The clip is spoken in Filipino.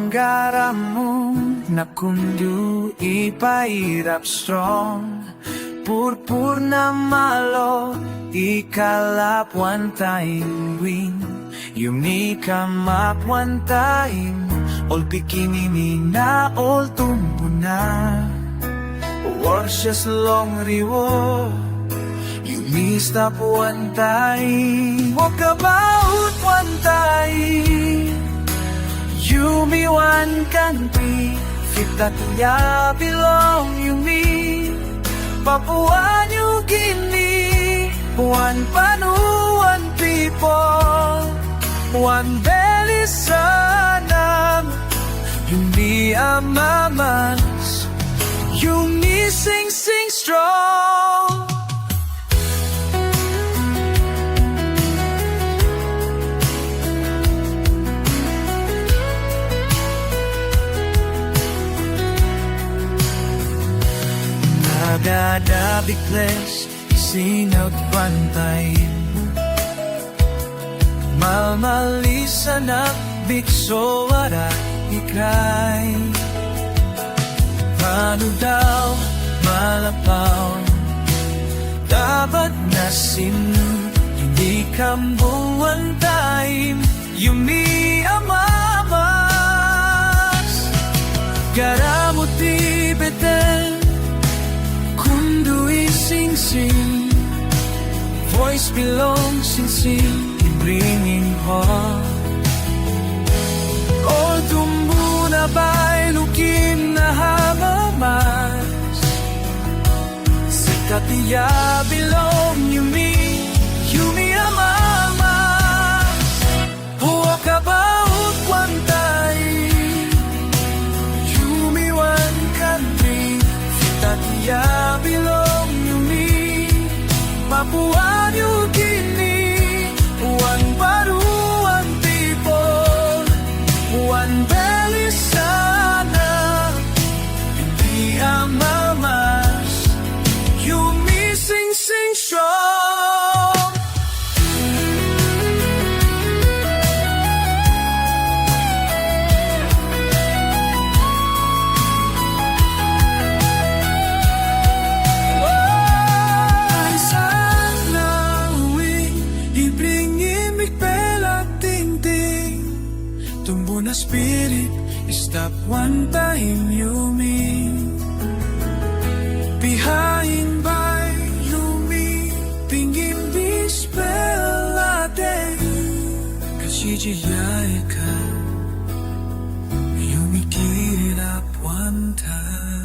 Garamu nakundu ipairap strong Purpur na malo ikalap one time win Yumi kamap one time All bikini na all tumbo na Warsha's long reward Yumi stop one time Walk about one time Yumi one country Fit that ya belong Yumi Papua New Guinea One Panu, one people One belly sanam Yumi amamas Yumi sing strong Nagdadabikles, sinagpantayin Malmalisan at bikso at ikay Paano daw malapaw Dapat nasin Hindi kambuan time Yumi amamas Garamuti betel Sing, voice belongs in sing, in ringing heart. All tumbo na ba'y lukin na hamamas Sikat niya belong Yumi, Yumi amamas Walk about one time Yumi one country Sikat niya belong Papua New Guinea One Baru, one people One belly sana Hindi amamas Yumi sing strong Tumbo na spirit, stop one time Yumi Behind by Yumi Pingin di spell ate Kashijiyaika Yumi get up one time